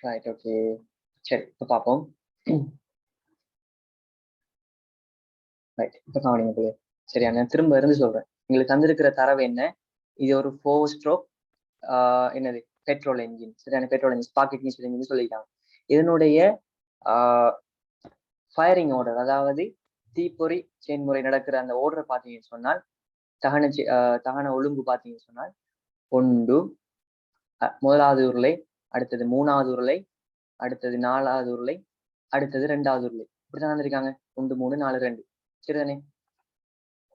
Right, okay. சரி, இப்போ பார்ப்போம். ரைட், இப்போ கவனிங்க பிள்ளை. சரியா, நான் திரும்ப இருந்து சொல்றேன். உங்களுக்கு தந்திருக்கிற தரவு என்ன? இது ஒரு 4 ஸ்ட்ரோக் என்னது பெட்ரோல் என்ஜின். சரியான petrol engine, spark ignition engine சொல்லிட்டாங்க. இதனுடைய ஃபயரிங் ஆர்டர், அதாவது தீப்பொறி செயல்முறை நடக்கிற அந்த ஆர்டர் பார்த்தீங்கன்னு சொன்னால், தகன ஒழுங்கு பார்த்தீங்கன்னு சொன்னால், 1 முதலாவது உருளை, அடுத்தது 3வது உருளை, அடுத்தது 4வது உருளை, அடுத்தது 2வது உருளை. இப்படிதான் வந்திருக்காங்க. 1 3 4 2. சரிதானே?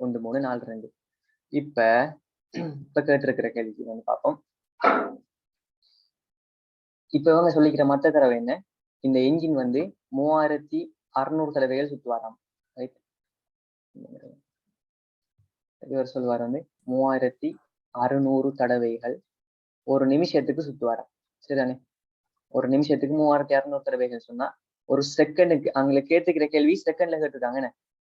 1 3 4 2. இப்ப கேட்டிருக்கிற கேள்விக்கு வந்து பார்ப்போம். இப்ப இவங்க சொல்லிக்கிற மத்த தடவை என்ன? இந்த என்ஜின் வந்து 3600 தடவைகள் சுத்துவாராம். ரைட், இவர் சொல்வார் வந்து 3600 தடவைகள் ஒரு நிமிஷத்துக்கு சுத்துவாராம். சரிதானே? ஒரு நிமிஷத்துக்கு 3600 தடவைகள் சொன்னா, ஒரு செகண்டுக்கு அவங்களை கேட்டுக்கிற கேள்வி செகண்ட்ல கேட்டுருக்காங்க.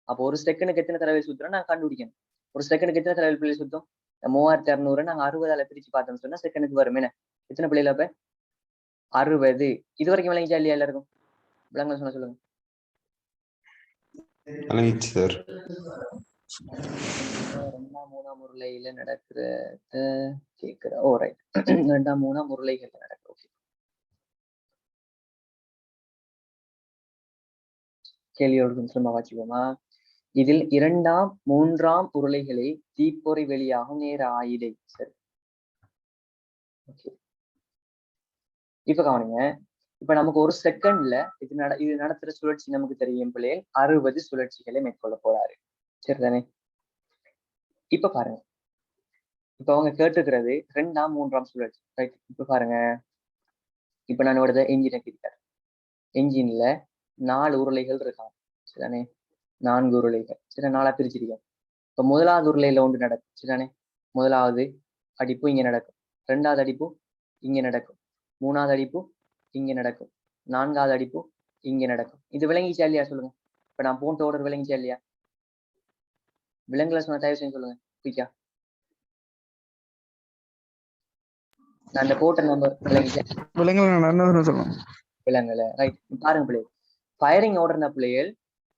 அப்போ ஒரு செகண்டுக்கு எத்தனை தடவை சுத்துறோம் நாங்க கண்டுபிடிக்கணும். ஒரு செகண்டுக்கு எத்தனை தடவை பிள்ளை சுத்தம்? 3600 நாங்க 60ஆல பிரிச்சு பார்த்தோம்னு சொன்னா செகண்டுக்கு வரும். என்ன எத்தனை பிள்ளைல? அப்ப 60. இது வரைக்கும் விளங்கிச்சா இல்லையா? எல்லாருக்கும் விளங்க சொன்ன சொல்லுங்க. ரெண்டாம் மூணாம் உருளையில நடக்கிறத கேட்கிற. ஓ ரைட், ரெண்டாம் மூணாம் உருளைகள்ல நடக்குது. ஓகே, கேள்வியோடு திரும்ப வாசிப்போமா? இதில் 2ஆம் 3ஆம் உருளைகளை தீப்பொறி வெளியாகும் நேர ஆயிடை. சரி, ஓகே. இப்ப கவனிங்க. இப்ப நமக்கு ஒரு செகண்ட்ல இது நடத்துற சுழற்சி நமக்கு தெரியும் பிள்ளைகள் 60 சுழற்சிகளை மேற்கொள்ள போறாரு. சரிதானே? இப்ப பாருங்க, இப்ப அவங்க கேட்டுக்கிறது 2ஆம் 3ஆம் சுழற்சி. ரைட், இப்ப பாருங்க. இப்ப நான் என்ஜினை கிட்டேன். என்ஜின்ல 4 உருளைகள் இருக்காங்க. சரிதானே? 4 உருளைகள். சரி, 4ஆ பிரிச்சிருக்கேன். இப்ப முதலாவது உருளையில ஒன்று நடக்கும். சரிதானே? முதலாவது அடிப்பு இங்க நடக்கும், 2வது அடிப்பு இங்க நடக்கும், 3வது அடிப்பு இங்க நடக்கும், 4வது அடிப்பு இங்க நடக்கும். இது விளங்கிச்சா இல்லையா? சொல்லுங்க. இப்ப நான் போன்ற ஆர்டர் விளங்கிச்சா இல்லையா? விலங்குல சொன்ன தயவு செஞ்சு சொல்லுங்க குயிக்கா. நான் அந்த போட்ட நம்பர் விளங்கிச்சா? விலங்குல. ரைட், பாருங்க பிள்ளை. ஃபயரிங் ஆர்டர்ன பிள்ளைகள்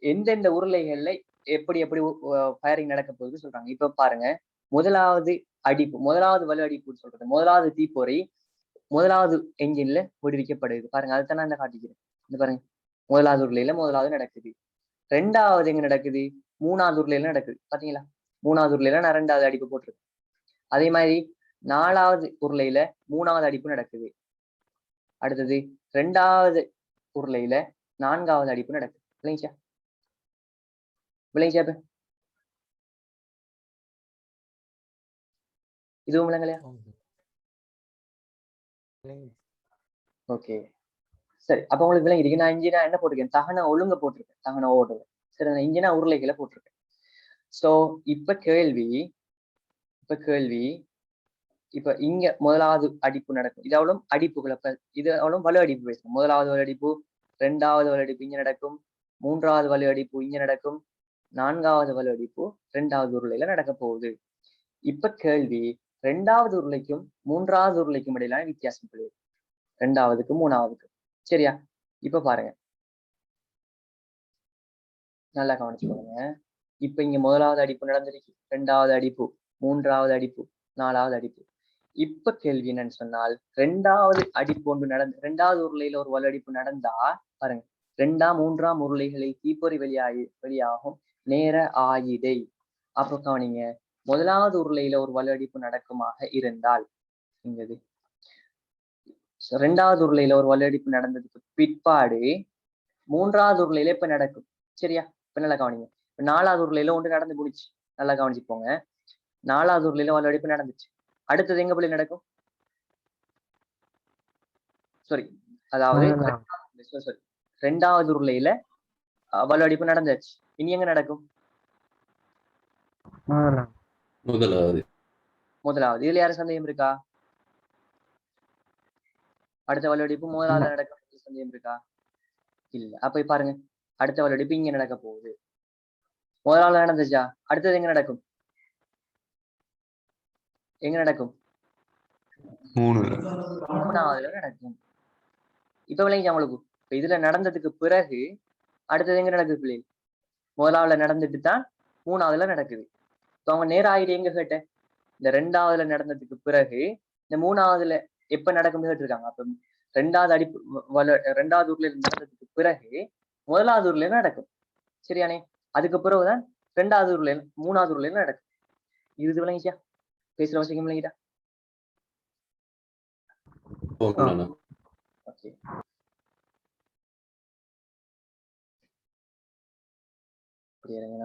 எந்தெந்த உருளைகள்ல எப்படி எப்படி ஃபயரிங் நடக்க போகுது சொல்றாங்க. இப்ப பாருங்க, முதலாவது அடிப்பு, முதலாவது வலு அடிப்புன்னு சொல்றது, முதலாவது தீப்பொறி முதலாவது என்ஜின்ல விடுவிக்கப்படுது. பாருங்க, அதுதான் நான் காட்டிக்கிறேன். இந்த பாருங்க, முதலாவது உருளையில முதலாவது நடக்குது. 2வது எங்க நடக்குது? 3வது உருளையில நடக்குது. பாத்தீங்களா? 3வது உருளையில நான் 2வது அடிப்பு போட்டிருக்கேன். அதே மாதிரி 4வது உருளையில 3வது அடிப்பு நடக்குது. அடுத்தது 2வது உருளையில 4வது அடிப்பு நடக்குது. விளங்கிச்சா? விளங்கிச்சா? இப்ப இதுவும் விளங்கலையா? ஓகே, சரி. அப்ப உங்களுக்கு விளங்கிருக்கு. நான் இன்ஜினா என்ன போட்டிருக்கேன்? தகன ஒழுங்க போட்டிருக்கேன், தகன ஓடுறது. சரி, நான் இன்ஜினா உருளைகளை போட்டிருக்கேன். சோ இப்ப கேள்வி இப்ப இங்க முதலாவது அடிப்பு நடக்கும். இது அவ்வளவு அடிப்புகள். அப்ப இது அவ்வளவு வலு அடிப்பு பேசணும். முதலாவது வலு அடிப்பு, 2வது வலு அடிப்பு இங்க நடக்கும், 3வது வலு அடிப்பு இங்க நடக்கும், 4வது வலு அடிப்பு 2வது உருளையில நடக்க போகுது. இப்ப கேள்வி, 2வது உருளைக்கும் 3வது உருளைக்கும் இடையிலான வித்தியாசம் புரியுது. 2வதுக்கும் 3வதுக்கும். சரியா? இப்ப பாருங்க, நல்லா கவனிச்சுக்கோங்க. இப்ப இங்க முதலாவது அடிப்பு நடந்திருக்கு, 2வது அடிப்பு, 3வது அடிப்பு, 4வது அடிப்பு. இப்ப கேள்வி என்னன்னு சொன்னால், 2வது அடிப்பு ஒன்று 2வது உருளையில ஒரு வலு அடிப்பு நடந்தா பாருங்க, 2ஆம் 3ஆம் உருளைகளில் தீப்பொறி வெளியாகும் நேர ஆயிடை. அப்ப கவனிங்க, முதலாவது உருளையில ஒரு வலு அடிப்பு நடக்குமாக இருந்தால், இங்கது 2வது உருளையில ஒரு வலு அடிப்பு நடந்ததுக்கு பிற்பாடு 3வது உருளையில இப்ப நடக்கும். சரியா? இப்ப நல்லா கவனிங்க. 4வது உருளையில ஒன்று நடந்து முடிச்சு. நல்லா கவனிச்சுப்போங்க. 4வது உருளையில வலு அடிப்பு நடந்துச்சு. அடுத்தது எங்க போய் நடக்கும்? சாரி, அதாவது ரெண்டாவது உருளையில வலுவடிப்பு நடந்துச்சு. இனி எங்க நடக்கும்? முதலாவது. இதுல யாரும் சந்தேகம் இருக்கா? அடுத்த வலுவடிப்பு முதலாவது நடக்க சந்தேகம் இருக்கா? இல்ல. அப்ப பாருங்க, அடுத்த வலுவடிப்பு இங்க நடக்க போகுது. முதலாவது நடந்துச்சா? அடுத்தது எங்க நடக்கும்? எங்க நடக்கும்? மூணாவதுல நடக்கும். இப்ப விளங்கி அவங்களுக்கு இதுல நடந்ததுக்கு பிறகு அடுத்தது எங்க நடக்குது பிள்ளை? முதலாவதுல நடந்துட்டு தான் மூணாவதுல நடக்குது. இப்ப அவங்க நேர ஆயிட்டு எங்க கேட்டேன்? இந்த ரெண்டாவதுல நடந்ததுக்கு பிறகு இந்த மூணாவதுல எப்ப நடக்கும் கேட்டிருக்காங்க. அப்ப ரெண்டாவது ஊர்ல நடந்ததுக்கு பிறகு முதலாவது ஊர்ல நடக்கும். சரியானே? அதுக்கு பிறகுதான் ரெண்டாவது ஊர்ல மூணாவது ஊர்ல நடக்கும். இது விளங்கிச்சா? பேசுற வசதிக்கும் விளங்கிட்டா? ஓகே.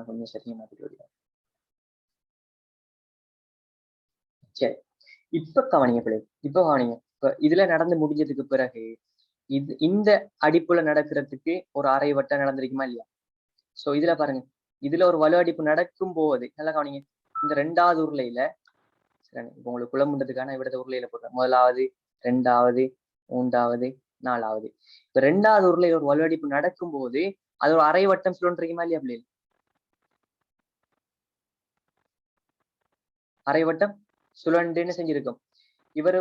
கொஞ்சம் சரியா மாத்திட்டு. சரி, இப்ப கவனிங்க பிள்ளை. இப்ப கவனிங்க. இப்ப இதுல நடந்து முடிஞ்சதுக்கு பிறகு இந்த அடிப்புல நடக்கிறதுக்கு ஒரு அரை வட்டம் நடந்திருக்குமா இல்லையா? சோ இதுல பாருங்க, இதுல ஒரு வலு அடிப்பு நடக்கும் போது நல்லா கவனிங்க. இந்த ரெண்டாவது உருளையில இப்ப உங்களுக்கு குழம்புன்றதுக்கான இவிடத்த உருளையில போடுறேன். முதலாவது, ரெண்டாவது, மூன்றாவது, நாலாவது. இப்ப ரெண்டாவது உருளையில ஒரு வலு அடிப்பு நடக்கும் போது அது ஒரு அரை வட்டம் சுழன்றிருக்குமா இல்லையா பிள்ளை? அரை வட்டம் சுழண்டுன்னு செஞ்சிருக்கும். இவரு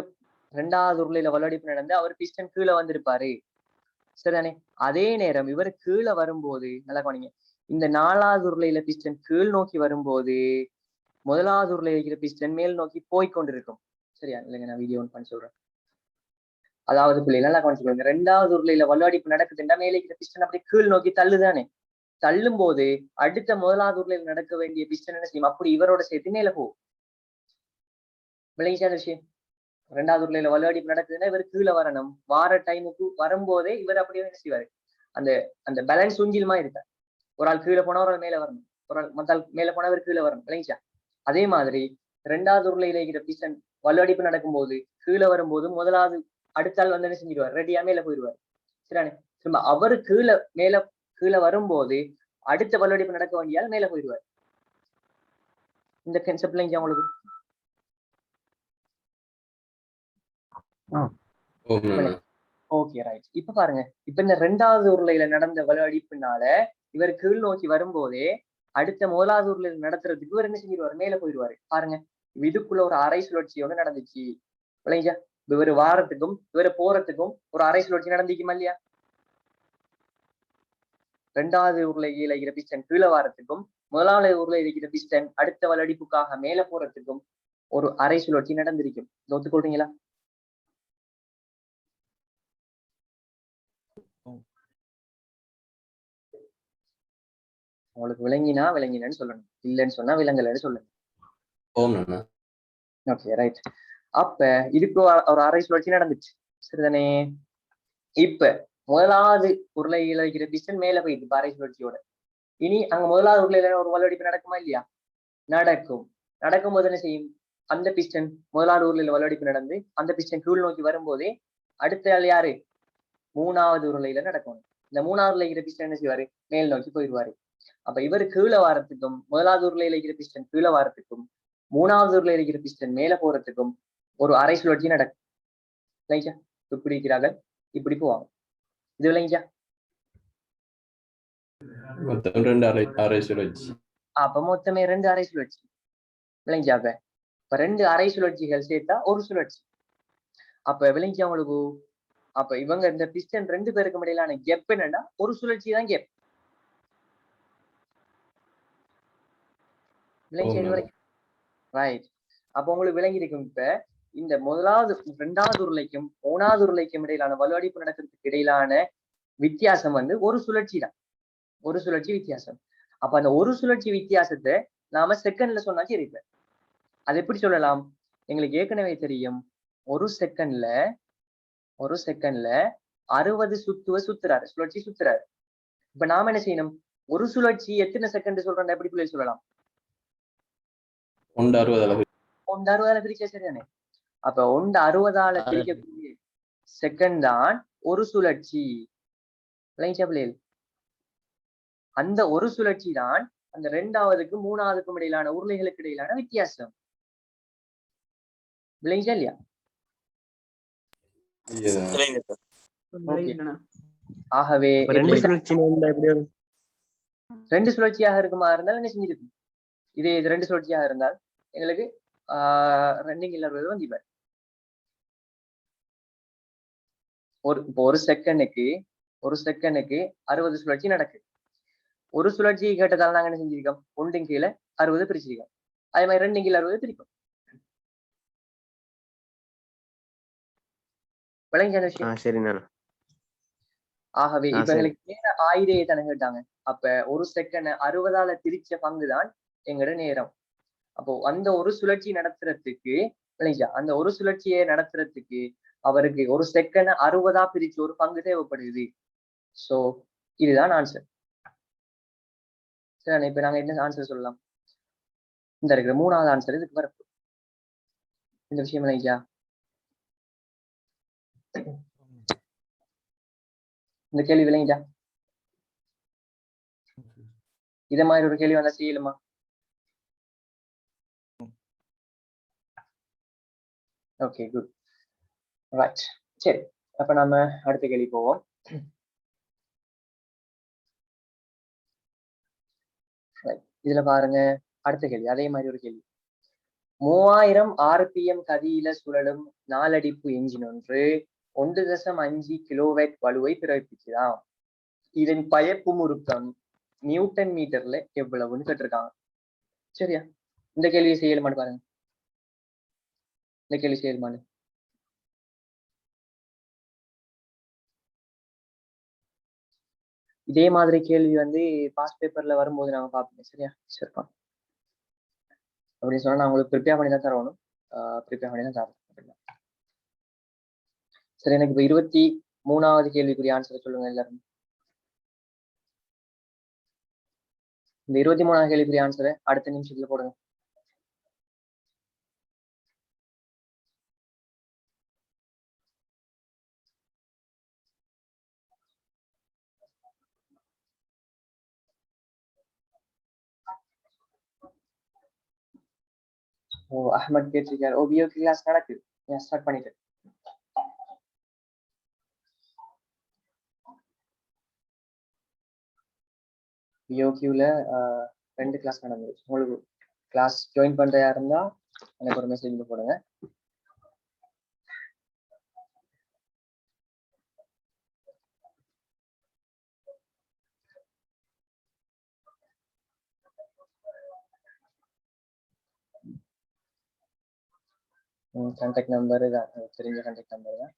ரெண்டாவது உருளையில வலுவடிப்பு நடந்து அவர் பிஸ்டன் கீழே வந்திருப்பாரு. சரிதானே? அதே நேரம் இவர் கீழே வரும்போது நல்லா கவனிங்க, இந்த நாலாவது உருளையில பிஸ்டன் கீழ் நோக்கி வரும்போது முதலாவது உருளையில இருக்கிற பிஸ்டன் மேல் நோக்கி போய்கொண்டிருக்கும். சரியா? இல்லைங்க, நான் வீடியோ பண்ணி சொல்றேன். அதாவது பிள்ளைகள் நல்லா கவனிச்சுக்கோங்க. ரெண்டாவது உருளையில வலுவடிப்பு நடக்குதுன்னா மேலே இருக்கிற பிஸ்டன் அப்படி கீழ் நோக்கி தள்ளுதானே? தள்ளும் போது அடுத்த முதலாவது உருளையில நடக்க வேண்டிய பிஸ்டன் என்ன செய்யும்? அப்படி இவரோட சேர்த்து மேல போகும். விளங்கிச்சா விஷயம்? ரெண்டாவது உருளையில வலுவடிப்பு நடக்குதுன்னா இவர் கீழே வரணும். வார டைமுக்கு வரும்போதே இவர் அப்படியே என்ன செய்வாரு? அந்த அந்த பேலன்ஸ் உஞ்சிலுமா இருக்கார். ஒரு ஆள் கீழே போனா ஒரு ஆள் மேல வரணும், ஒரு ஆள் மத்தாள் மேல போனா இவர் கீழே வரணும். விளங்கிச்சா? அதே மாதிரி ரெண்டாவது உருளையில இருக்கிற பிஸ்டன் வலுவடிப்பு நடக்கும்போது கீழே வரும்போது முதலாவது அடுத்த ஆள் வந்து என்ன செஞ்சிருவார்? ரெடியா மேல போயிடுவார். சரியானே? திரும்ப அவரு கீழே வரும்போது அடுத்த வலுவடிப்பு நடக்க வேண்டியால் மேல போயிடுவார். இந்த கன்செப்ட் விளங்கிச்சா உங்களுக்கு? Okay, right. இப்ப பாருங்க, இப்ப இந்த ரெண்டாவது உருளையில நடந்த வலுவடிப்புனால இவர் கீழ் நோக்கி வரும்போதே அடுத்த முதலாவது உருளையில நடத்துறதுக்கு இவர் என்ன செஞ்சிருவாரு? மேல போயிடுவாரு. பாருங்க, இதுக்குள்ள ஒரு அரை சுழற்சி ஒண்ணு நடந்துச்சு. விளங்கிச்சா? இவர் வாரத்துக்கும் இவர் போறதுக்கும் ஒரு அரை சுழற்சி நடந்துக்குமா இல்லையா? ரெண்டாவது உருளையில இருக்கிற பிஸ்டன் கீழே வாரத்துக்கும் முதலாவது உருளையில இருக்கிற பிஸ்டன் அடுத்த வலுவடிப்புக்காக மேல போறதுக்கும் ஒரு அரை சுழற்சி நடந்திருக்கும். ஒத்துக்கொள்றீங்களா? உங்களுக்கு விளங்கினா விளங்கினு சொல்லணும், இல்லைன்னு சொன்னா விளங்கலன்னு சொல்லணும். Okay, right. அப்ப இதுக்கு ஒரு அரை சுழற்சி நடந்துச்சு. சரிதானே? இப்ப முதலாவது உருளையில இருக்கிற பிஸ்டன் மேல போயிட்டு அரை சுழற்சியோட. இனி அங்க முதலாவது உருளையில ஒரு வலுவடிப்பு நடக்குமா இல்லையா? நடக்கும். நடக்கும் போது என்ன செய்யும்? அந்த பிஸ்டன் முதலாவது உருளையில வலுவடிப்பு நடந்து அந்த பிஸ்டன் கீழ் நோக்கி வரும்போதே அடுத்த ஆள் யாரு? மூணாவது உருளையில நடக்கும். இந்த மூணாவது உருளையில இருக்கிற பிஸ்டன் என்ன செய்வாரு? மேல் நோக்கி போயிடுவாரு. அப்ப இவர் கீழே வாரத்துக்கும் முதலாவது உருளையில இருக்கிற பிஸ்டன் கீழே வாரத்துக்கும் மூணாவது உருளையில இருக்கிற பிஸ்டன் மேல போறதுக்கும் ஒரு அரை சுழற்சி நடக்கும். விளங்கிச்சா? இப்படி இருக்கிறார்கள், இப்படி போவாங்க. இது விளங்கிச்சா? அப்ப மொத்தமே 2 அரை சுழற்சி. விளங்கிச்சா? இப்ப 2 அரை சுழற்சிகள் சேர்த்தா ஒரு சுழற்சி. அப்ப விளங்கிச்சா உங்களுக்கு? அப்ப இவங்க இந்த பிஸ்டன் 2 பேருக்கு இடையிலான கெப் என்னன்னா ஒரு சுழற்சி தான் கெப். ரைட். அப்ப உங்களுக்கு விளங்கி இருக்கும். இப்ப இந்த முதலாவது ரெண்டாவது உருளைக்கும் மூணாவது உருளைக்கும் இடையிலான வலுவடிப்பு நடக்கிறதுக்கு இடையிலான வித்தியாசம் வந்து ஒரு சுழற்சி தான். ஒரு சுழற்சி வித்தியாசம். அப்ப அந்த ஒரு சுழற்சி வித்தியாசத்தை நாம செகண்ட்ல சொன்னா சரி. அது எப்படி சொல்லலாம்? எங்களுக்கு ஏற்கனவே தெரியும், ஒரு செகண்ட்ல 60 சுத்துறாரு, சுழற்சி சுத்துறாரு. இப்ப நாம என்ன செய்யணும்? ஒரு சுழற்சி எத்தனை செகண்ட் சொல்றோம் எப்படி சொல்லலாம்? 60 பிரிச்சா சரிதானே? அப்ப 60 பிரிக்கக்கூடிய செகண்ட் தான் ஒரு சுழற்சி. அந்த ஒரு சுழற்சி தான் அந்த இரண்டாவதுக்கும் மூணாவதுக்கும் இடையிலான உருளைகளுக்கு இடையிலான வித்தியாசம். விளைஞ்சா இல்லையா? ஆகவே ரெண்டு சுழற்சியாக இருக்குமா இருந்தால் என்ன செஞ்சிருக்கும்? இதே இது ரெண்டு சுழற்சியாக இருந்தால் எங்களுக்கு 2 வந்து இப்ப ஒரு செகண்டுக்கு 60 சுழற்சி நடக்குது. ஒரு சுழற்சியை கேட்டதால நாங்க என்ன செஞ்சிருக்கோம்? 1 கீழே 60 பிரிச்சிருக்கோம். அதே மாதிரி 2 கீழே 60 பிரிக்கும். ஆகவே இப்ப எங்களுக்கு நேர ஆயிரையே தானே கேட்டாங்க. அப்ப ஒரு செகண்ட் 60ஆல பிரிச்ச பங்குதான் எங்கட நேரம். அப்போ அந்த ஒரு சுழற்சி நடத்துறதுக்கு அந்த ஒரு சுழற்சியை நடத்துறதுக்கு அவருக்கு ஒரு செகண்ட் 60ஆ பிரிச்சு ஒரு பங்கு தேவைப்படுது. சோ இதுதான் ஆன்சர். சரி, இப்ப நாங்க என்ன ஆன்சர் சொல்லலாம்? இந்த இருக்கிற 3வது ஆன்சர் இதுக்கு வரப்பு. இந்த விஷயம் இல்லையா? இந்த கேள்வி விளங்கிட்டா? இத மாதிரி ஒரு கேள்வி வந்தா செய்யலுமா? Okay, good. ரைட். சரி, அப்ப நாம அடுத்த கேள்வி போவோம். இதுல பாருங்க, அடுத்த கேள்வி அதே மாதிரி ஒரு கேள்வி. 3000 RPM கதியில சுழலும் நாலடிப்பு என்ஜின் ஒன்று 1.5 கிலோவாட் வலுவை பிறப்பிக்குதாம். இதன் பயப்பு முறுக்கம் நியூட்டன் மீட்டர்ல எவ்வளவுன்னு கேட்டிருக்காங்க. சரியா? இந்த கேள்வியை செய்யலுமான்னு பாருங்க. இந்த கேள்வி செய்யலுமான்னு இதே மாதிரி கேள்வி வந்து பாஸ்ட் பேப்பர்ல வரும்போது நாங்க பார்ப்போம். சரியா? சரிப்பா. அப்படின்னு சொன்னா நான் உங்களுக்கு ப்ரிப்பேர் பண்ணி தான் தரணும். ப்ரிப்பேர் பண்ணி தான் தரணும். சரி, எனக்கு இப்ப 23வது கேள்விக்குரிய ஆன்சரை சொல்லுங்க எல்லாரும். இந்த 23வது கேள்விக்குரிய ஆன்சரை அடுத்த நிமிஷத்துல போடுங்க. ஓ, அஹ்மத் கேட்டிருக்காரு. ஓ, பிஓகே கிளாஸ் நடக்குது. ஸ்டார்ட் பண்ணிட்டு பிஓக்யூல 2 கிளாஸ் நடந்தது. உங்களுக்கு கிளாஸ் ஜாயின் பண்றதா இருந்தா எனக்கு ஒரு மெசேஜ் போடுங்க. கான்டாக்ட் நம்பர் தான், தெரிஞ்ச கான்டாக்ட் நம்பர் தான்.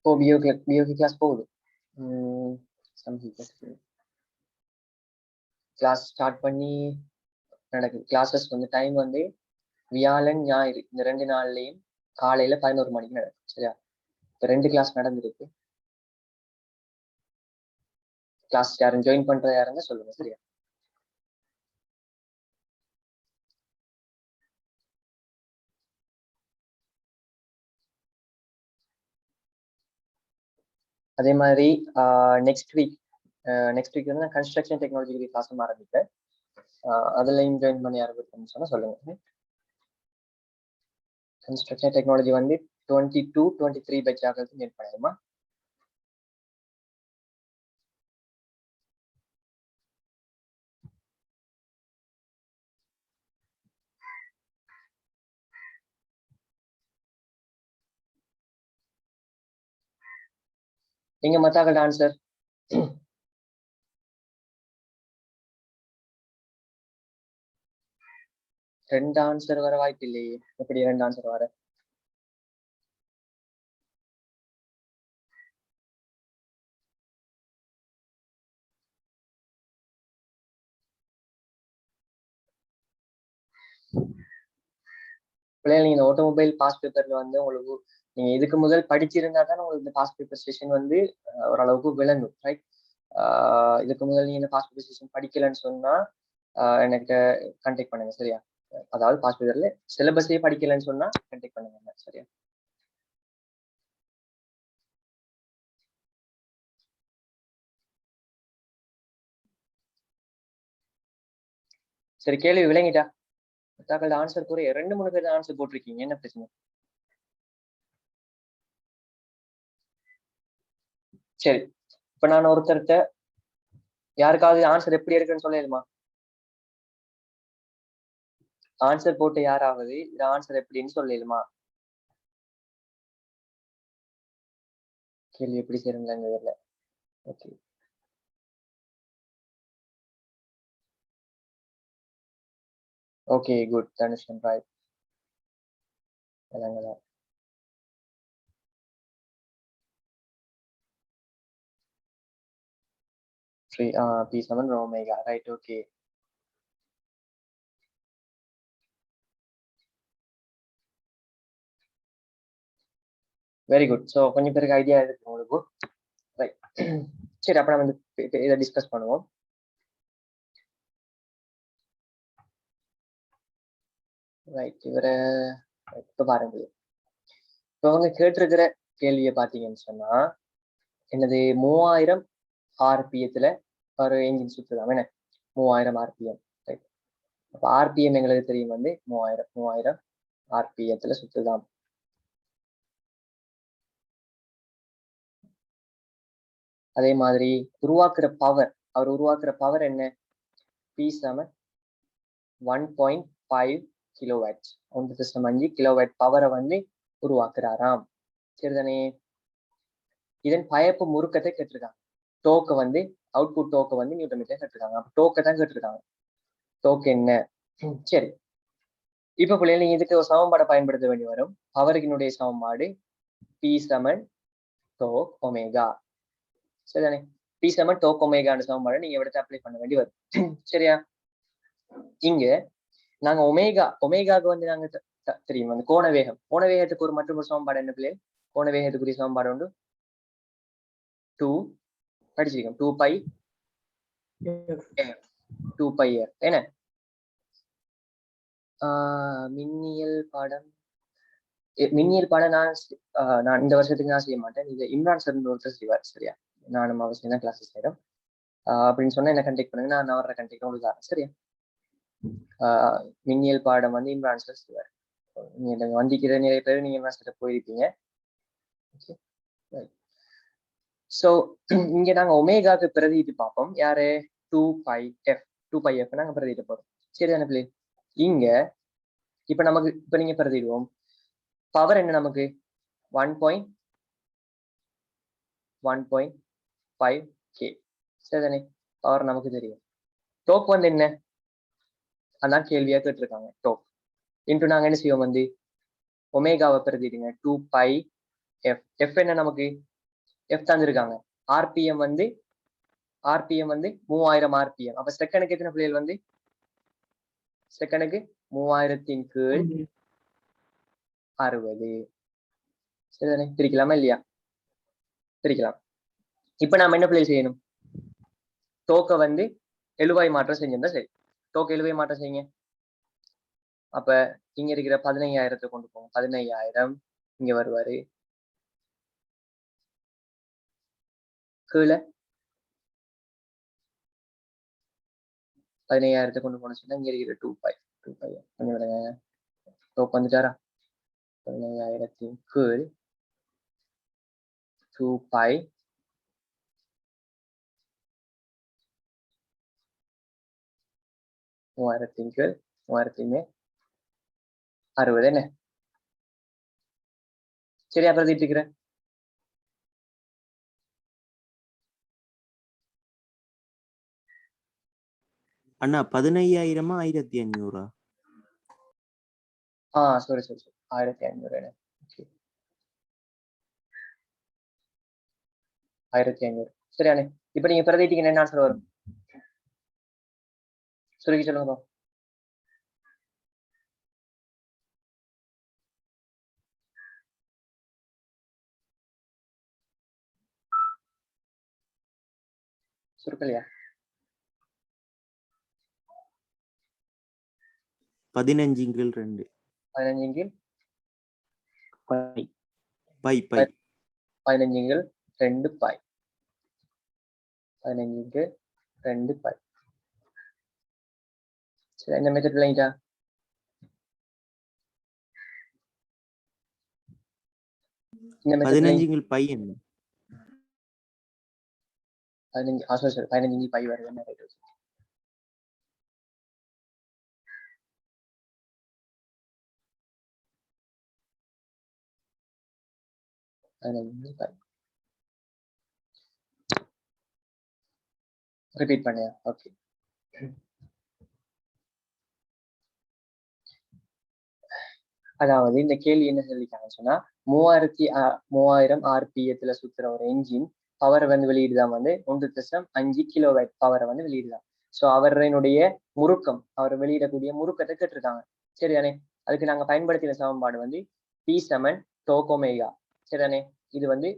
ஓ, பிஓகே கிளாஸ் போகுது. கிளாஸ் ஸ்டார்ட் பண்ணி நடக்குது. கிளாஸஸ் வந்து டைம் வந்து வியாழன் ஞாயிறு இந்த 2 நாள்லயும் காலையில 11 மணிக்கு நடக்கும். சரியா? இப்ப 2 கிளாஸ் நடந்திருக்கு. கிளாஸ் யாரும் ஜாயின் பண்றதா இருந்தா சொல்லுங்க. சரியா? அதே மாதிரி நெக்ஸ்ட் வீக் வந்து நான் கன்ஸ்ட்ரக்ஷன் டெக்னாலஜி கிளாஸும் ஆரம்பிப்பேன். அதுலயும் ஜாயின் பண்ணி ஆரம்பிக்கணும்னு சொன்னா சொல்லுங்க. கன்ஸ்ட்ரக்ஷன் டெக்னாலஜி வந்து 22, 23 பேட்ச் ஆகிறது ஜாயின் பண்ணிடுமா? எங்க மத்தாக்கள் ஆன்சர்? 2 ஆன்சர் வர வாய்ப்பு இல்லையே. எப்படி 2 ஆன்சர் வர? பிள்ளைகள் நீங்க இந்த ஆட்டோமொபைல் பாஸ் பேப்பர்ல வந்து உங்களுக்கு நீங்க இதுக்கு முதல் படிச்சிருந்தா தான் உங்களுக்கு இந்த பாஸ் பேப்பர் ஸ்டேஷன் வந்து ஓரளவுக்கு விளங்கும், ரைட்? இதுக்கு முதல் நீங்க இந்த பாஸ் பேப்பர் ஸ்டேஷன் படிக்கலன்னு சொன்னா எனக்கு கான்டாக்ட் பண்ணுங்க, சரியா? அதாவது பாஸ் பேப்பர்ல சிலபஸே படிக்கலன்னு சொன்னா கான்டாக்ட் பண்ணுங்க, சரியா? சரி, கேள்வி விளங்கிட்டா? தாக்கள் ஆன்சர் கூறிய 2-3 பேர் ஆன்சர் போட்டிருக்கீங்க, என்ன பிரச்சனை? சரி, இப்ப நான் ஒருத்தர்கிட்ட யாருக்காவது ஆன்சர் எப்படி இருக்குன்னு சொல்லலுமா? ஆன்சர் போட்டு யாராவது இது ஆன்சர் எப்படின்னு சொல்லலுமா? கேள்வி எப்படி செய்யறதுங்க தெரியல. Okay, okay, good, Dhanushan, right. விளங்கல. P7 omega, right? Okay. Very good. So கொஞ்சம் பேருக்கு ஐடியா இருக்கு உங்களுக்கு, ரைட்? சரி, அப்ப நம்ம இதை டிஸ்கஸ் பண்ணுவோம். ரைட், இவரை இப்ப பாருங்க. இப்போ அவங்க கேட்டிருக்கிற கேள்வியை பார்த்தீங்கன்னு சொன்னா என்னது 3000 ஆர்பிஎத்துல ஒரு என்ஜின் சுற்றுதான், என்ன 3000 ஆர்பிஎம், ரைட்? அப்ப ஆர்பிஎம் எங்களுக்கு தெரியும் வந்து 3000 ஆர்பிஎத்துல சுற்றுதான். அதே மாதிரி உருவாக்குற பவர், அவர் உருவாக்குற பவர் என்ன? P7 1.5 கிலோவாட், 1.5 கிலோவாட் பவரை வந்து உருவாக்குறாராம், சரிதானே? இதன் பயப்பு முறுக்கத்தை கேட்டிருக்காங்க. டோக்கை வந்து அவுட்புட் டோக்கை வந்து நியூட்டன் மீட்டர் கேட்டிருக்காங்க. அப்ப டோக்கை தான் கேட்டிருக்காங்க. டோக் என்ன? சரி, இப்ப பிள்ளைங்க நீங்க இதுக்கு ஒரு சமன்பாடை பயன்படுத்த வேண்டி வரும். பவருக்கினுடைய சமன்பாடு P7 டோக் ஒமேகா, சரிதானே? P7 டோக் ஒமேகான்னு சமன்பாடை நீங்க எடுத்து அப்ளை பண்ண வேண்டி வரும், சரியா? இங்க நாங்க ஒமேகாவுக்கு வந்து நாங்க தெரியும் வந்து கோண வேகம். கோண வேகத்துக்கு ஒரு மற்றும் ஒரு சமன்பாடு என்ன பிள்ளை? கோண வேகத்துக்குரிய சமன்பாடு உண்டு 2 படிச்சிருக்கோம், 2π f, என்ன? மின்னியல் பாடம் நான் இந்த வருஷத்துக்கு நான் செய்ய மாட்டேன். இது இம்ரான் சார் ஒருத்தர் செய்வார், சரியா? நானும் அவசியம் தான் கிளாஸஸ் செய்யறோம். அப்படின்னு சொன்னா என்ன கண்டெக்ட் பண்ணுங்க, நான் வர்ற கண்டெக்ட் உங்களுக்கு தரேன், சரியா? மின்னியல் பாடம் வந்து இம்ரான் சார் செய்வார். நீங்க வந்திக்கிற நிறைய பேர் நீங்க இம்ரான் சார் போயிருப்பீங்க. ஸோ இங்க நாங்க ஒமேகாக்கு பிரதிட்டு பார்ப்போம். யாரு? 2πf நாங்க பிரதிட்டு போறோம், சரிதானே பிள்ளை? இங்க இப்ப நமக்கு இப்ப நீங்க பிரதிடுவோம். பவர் என்ன நமக்கு? 1.5 K, சரிதானே? பவர் நமக்கு தெரியும். டோக் வந்து என்ன? அதான் கேள்வியா கேட்டிருக்காங்க. டோக் இன்ட்டு நாங்க என்ன செய்வோம் வந்து ஒமேகாவை பிரதிடுங்க, 2πf. எஃப் என்ன நமக்கு? எஃப் தந்துருக்காங்க. ஆர்பிஎம் வந்து 3000 ஆர்பிஎம். அப்ப செகண்டுக்கு எத்தனை பிள்ளைகள் வந்து? செகண்டுக்கு 3000 கீழ் 60, சரிதானே? பிரிக்கலாமா இல்லையா? பிரிக்கலாம். இப்ப நாம என்ன பிள்ளை செய்யணும்? டோக்கை வந்து எழுவாய் மாற்றம் செஞ்சிருந்தா சரி. டோக்கை எழுவாய் மாற்றம் செய்யுங்க. அப்ப இங்க இருக்கிற 15000 கொண்டு போங்க. 15000 இங்க வருவாரு, கீழே 15000 கொண்டு போன சொன்னா இங்க இருக்கிற 2π கொஞ்சம் விடுங்க. டோக் வந்துட்டாரா? 15000 கீழ் 2π 3000 கீழ் 3060, என்ன? சரியா பிரதிட்டு இருக்கிறேன். அண்ணா 15000 1500? சரி 1500, 1500, சரியானே? இப்ப நீங்க பிரதிட்டீங்க என்ன ஆன்சர் வரும்? சுருக்கி சொல்லுங்க. சுருக்கலையா? 15/2. 15 by. By by 15/2 by. 15/2 by. சரி, இந்த மெத்தட் விளங்கிட்டா? இந்த மெத்தட் 15 பை என்ன? 15 பை வருது. என்ன ரைட்? 15 பை. ரிப்பீட் பண்ணியா? ஓகே. அதாவது இந்த கேள்வி என்ன சொல்லிருக்காங்கன்னு சொன்னா 3000 ஆர்பிஎத்துல சுத்துற ஒரு என்ஜின் பவரை வந்து வெளியிடுதான் வந்து 1.5 கிலோவாட் பவரை வந்து வெளியிடுதான். ஸோ அவருடைய முறுக்கம், அவர் வெளியிடக்கூடிய முறுக்கத்தை கேட்டிருக்காங்க. சரிதானே? அதுக்கு நாங்க பயன்படுத்தின சமன்பாடு வந்து P7 டோகோமேகா. சரிதானே? இது வந்து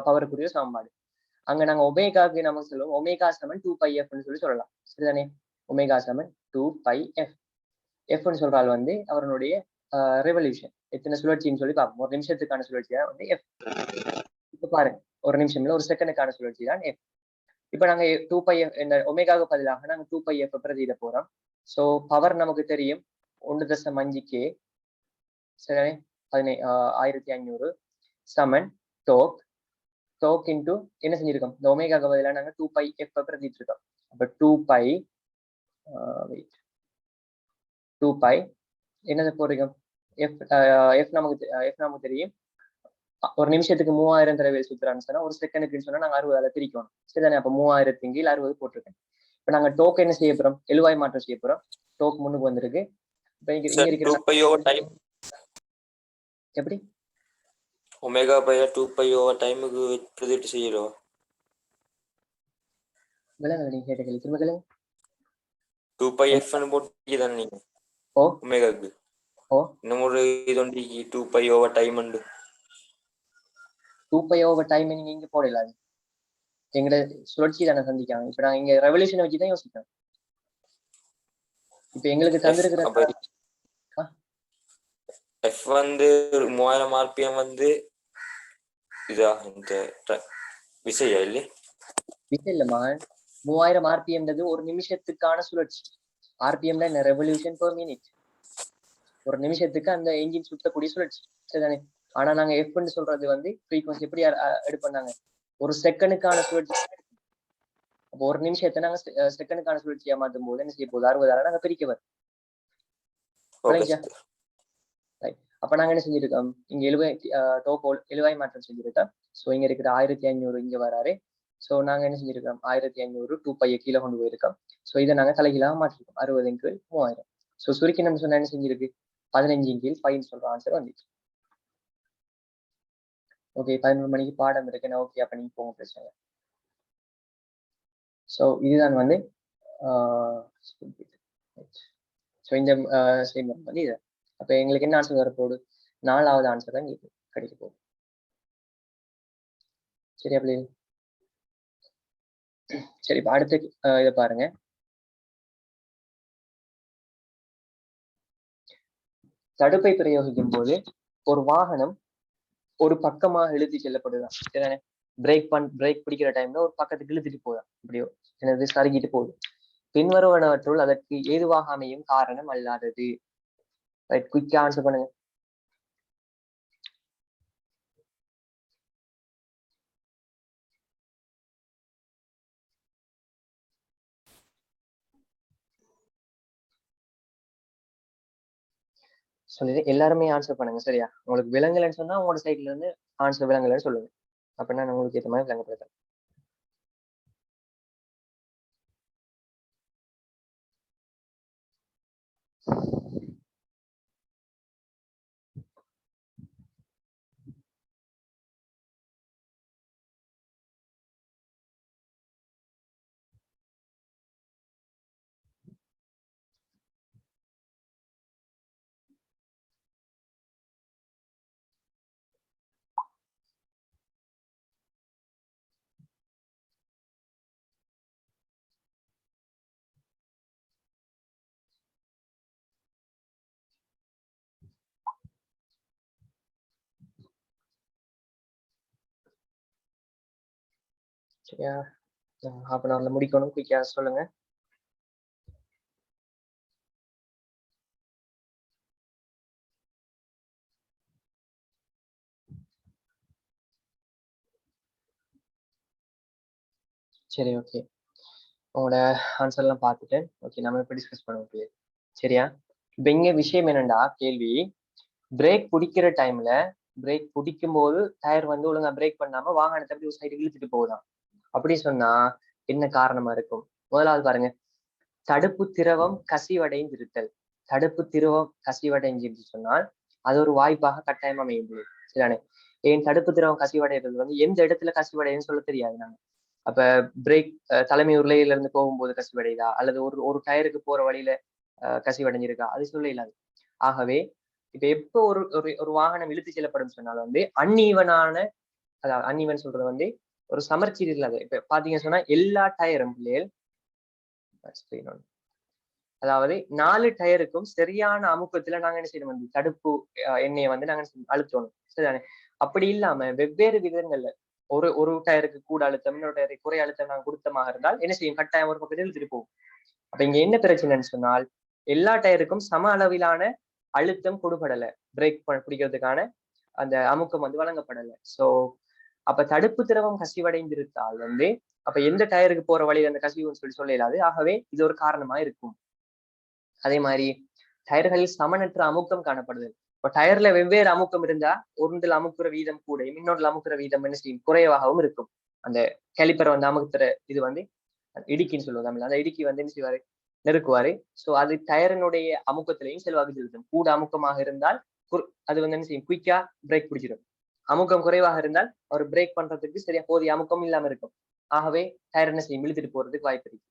பவருக்குரிய சமன்பாடு. அங்க நாங்க ஒமேகாவுக்கு நம்ம சொல்லுவோம் ஒமேகா சமன் 2πf சொல்லி சொல்லலாம். சரிதானே? ஒமேகா சமன் 2πf. எஃப்னு சொல்றாள் வந்து அவருடைய ரெவல்யூஷன் எத்தனை சுழற்சின்னு சொல்லி பார்ப்போம். ஒரு நிமிஷத்துக்கான சுழற்சி தான் வந்து எஃப். இப்ப பாருங்க, ஒரு நிமிஷம்ல ஒரு செகண்டுக்கான சுழற்சி தான் எஃப். இப்ப நாங்க 2πf இந்த ஒமேகாவுக்கு பதிலாக நாங்க 2πf பிரதியிட போறோம். ஸோ பவர் நமக்கு தெரியும் 1.5K. சரிதானே? 1500 சமன் டோக். டோக் இன்டூ என்ன செஞ்சிருக்கோம்? இந்த ஒமேகாவுக்கு பதிலாக நாங்க 2πf பிரதிட்டு இருக்கோம். அப்ப 2π வெயிட் 2π என்னது போடுறோம்? எஃப் நமக்கு தெரியும். ஒரு நிமிஷத்துக்கு 3000 தடவை சுத்துறான்னு சொன்னா ஒரு செகண்டுக்குன்னு சொன்னா நாங்க 60 பிரிக்கணும். சரிதானே? அப்ப 3000/60 போட்டிருக்கேன். இப்ப நாங்க டோக் என்ன செய்ய போறோம்? எழுவாய் மாற்றம் செய்ய போறோம். டோக் முன்னுக்கு வந்திருக்கு. இப்ப இங்க இருக்கிற எப்படி ஒமேகா பை 2π ஓவர் டைமுக்கு ப்ரெடிக்ட் செய்யறோம். விலங்க நீங்க கேட்ட கேள்வி திரும்ப கேளுங்க. 2πf ன்னு போட்டுதானே நீங்க ஒமேகாக்கு? இன்னும் ஒரு இதொண்டி 2π ஓவர் டைம் உண்டு. 2π ஓவர் டைம் நீங்க இங்க போடல. எங்கட சுழற்சி தானே சந்திக்காங்க. இப்ப நான் இங்க ரெவல்யூஷனை வச்சுதான் யோசிக்கிறேன். இப்ப எங்களுக்கு தந்திருக்கிற எஃப் வந்து 3000 ஆர்பிஎம் வந்து இதா இந்த விசையா இல்லை? விசை இல்லம்மா, 3000 ஆர்பிஎம்ன்றது ஒரு நிமிஷத்துக்கான சுழற்சி. ஆர்பிஎம்ல என்ன? Revolution per minute. ஒரு நிமிஷத்துக்கு அந்த என்ஜின் சுத்தக்கூடிய சுழற்சி. சரிதானே? ஆனா நாங்க எஃப்னு சொல்றது வந்து ஃப்ரீக்வன்சி எப்படி எடுப்போம்? ஒரு செகண்டுக்கான சுழற்சி. அப்போ ஒரு நிமிஷத்தை நாங்க செகண்டுக்கான சுழற்சியா மாற்றும் போது என்ன செய்ய போகுது? 60 நாங்க பிரிக்க வரும். அப்ப நாங்க என்ன செஞ்சிருக்கோம்? இங்க எழுவாய் மாற்றம் செஞ்சிருக்கோம். ஸோ இங்க இருக்கிற 1500 இங்க வராரு. ஸோ நாங்க என்ன செஞ்சிருக்கோம்? 1500 2π கீழே கொண்டு போயிருக்கோம். ஸோ இதை நாங்க தலைகீழாக மாற்றிருக்கோம். 60/3000. ஸோ சுருக்கி நம்ம சொன்னா என்ன செஞ்சிருக்கு? 15/5 சொல்ற ஆன்சர் வந்துச்சு. ஓகே, 11 மணிக்கு பாடம் இருக்குன்னு. ஓகே, அப்ப நீங்க போங்க, பிரச்சனை. ஸோ இதுதான் வந்து ஸோ இந்த ஸ்டேட்மெண்ட் வந்து இது. அப்ப எங்களுக்கு என்ன ஆன்சர் வரப்போகுது? 4வது ஆன்சர் தான் எங்களுக்கு கிடைக்க போகுது. சரி, அப்படி சரி. இப்ப அடுத்த இதை பாருங்க. தடுப்பை பிரயோகிக்கும் போது ஒரு வாகனம் ஒரு பக்கமாக இழுத்து செல்லப்படுதான். சரிதானே? பிரேக் பிடிக்கிற டைம்ல ஒரு பக்கத்துக்கு இழுத்துட்டு போதும். இப்படியோ எனது சருகிட்டு போகுது. பின்வருவனவற்றுள் அதற்கு ஏதுவாக அமையும் காரணம் அல்லாதது. குயிக்கா ஆன்சர் பண்ணுங்க. சொல்லுது, எல்லாருமே ஆன்சர் பண்ணுங்க. சரியா? உங்களுக்கு விலங்குலன்னு சொன்னா உங்களோட சைட்ல இருந்து ஆன்சர் விலங்குலன்னு சொல்லுங்க. அப்படின்னா நான் உங்களுக்கு ஏற்ற மாதிரி விளங்கப்படுத்துறேன். சரியா? 1/2 an hourல முடிக்கணும். குயிக்கா சொல்லுங்க. சரி, ஓகே. உங்களோட ஆன்சர் எல்லாம் பார்த்துட்டேன். ஓகே, நம்ம இப்ப டிஸ்கஸ் பண்ணுவோம். சரியா? இப்ப இங்க விஷயம் என்னன்னா, கேள்வி பிரேக் பிடிக்கிற டைம்ல பிரேக் பிடிக்கும் போது டயர் வந்து ஒழுங்கா பிரேக் பண்ணாம வாகனத்தை அப்படி ஒரு சைடு இழுத்துட்டு போகுதாம். அப்படி சொன்னா என்ன காரணமா இருக்கும்? முதலாவது பாருங்க, தடுப்பு திரவம் கசிவடைந்திருத்தல். தடுப்பு திரவம் கசிவடைஞ்சிருந்து சொன்னால் அது ஒரு வாய்ப்பாக கட்டாயம் அமையும். சரிதானே? ஏன் தடுப்பு திரவம் கசிவடைகிறது வந்து எந்த இடத்துல கசிவடையுதுன்னு சொல்ல தெரியாது நாங்க. அப்ப பிரேக் தலைமை உருளையில இருந்து போகும்போது கசிவடையுதா, அல்லது ஒரு ஒரு டயருக்கு போற வழியில கசிவடைஞ்சிருக்கா, அது சொல்ல இயலாது. ஆகவே இப்ப எப்போ ஒரு ஒரு வாகனம் இழுத்து செல்லப்படும் சொன்னாலும் வந்து அன்ஈவனான, அதாவது அன்ஈவன் சொல்றது வந்து ஒரு சமர்ச்சீர் இல்லாத. இப்ப பாத்தீங்கன்னு சொன்னா எல்லா டயரும் அதாவது 4 டயருக்கும் சரியான அமுக்கத்துல நாங்க என்ன செய்யணும் வந்து தடுப்பு எண்ணெயை வந்து நாங்க அழுத்தணும். சரிதானே? அப்படி இல்லாம வெவ்வேறு விதங்கள்ல ஒரு ஒரு டயருக்கு கூட அழுத்தம், இன்னொரு டயருக்கு குறை அழுத்தம் நாங்க கொடுத்தமாக இருந்தால் என்ன செய்யும்? கட்டாயம் ஒரு பக்கத்தில் இழுத்துட்டு போகும். அப்ப இங்க என்ன பிரச்சனைன்னு சொன்னால் எல்லா டயருக்கும் சம அளவிலான அழுத்தம் கொடுபடலை. பிரேக் பிடிக்கிறதுக்கான அந்த அமுக்கம் வந்து வழங்கப்படலை. சோ அப்ப தடுப்பு திரவம் கசிவடைந்திருந்தால் வந்து அப்ப எந்த டயருக்கு போற வழியில அந்த கசிவுன்னு சொல்ல இயலாது. ஆகவே இது ஒரு காரணமா இருக்கும். அதே மாதிரி டயர்களில் சமனற்ற அமுக்கம் காணப்படுது. இப்ப டயர்ல வெவ்வேறு அமுக்கம் இருந்தா ஒன்றில் அமுக்குற வீதம் கூட, இன்னொன்றில் அமுக்குற வீதம் என்ன செய்யும்? குறைவாகவும் இருக்கும். அந்த கேலிப்பர் வந்து அமுக்குற இது வந்து இடுக்கின்னு சொல்லுவோம் தமிழ். அந்த இடுக்கி வந்து என்ன செய்வாரு? நெருக்குவாரு. சோ அது டயரினுடைய அமுக்கத்திலையும் செல்வாக்கு செலுத்தும். கூட அமுக்கமாக இருந்தால் அது வந்து என்ன செய்யும்? குயிக்கா பிரேக் பிடிச்சிடும். அமுக்கம் குறைவாக இருந்தால் அவர் பிரேக் பண்றதுக்கு சரியா போதிய அமுக்கம் இல்லாம இருக்கும். ஆகவே டயர் என்ன செய்யும்? இழுத்துட்டு போறதுக்கு வாய்ப்பு இருக்கு.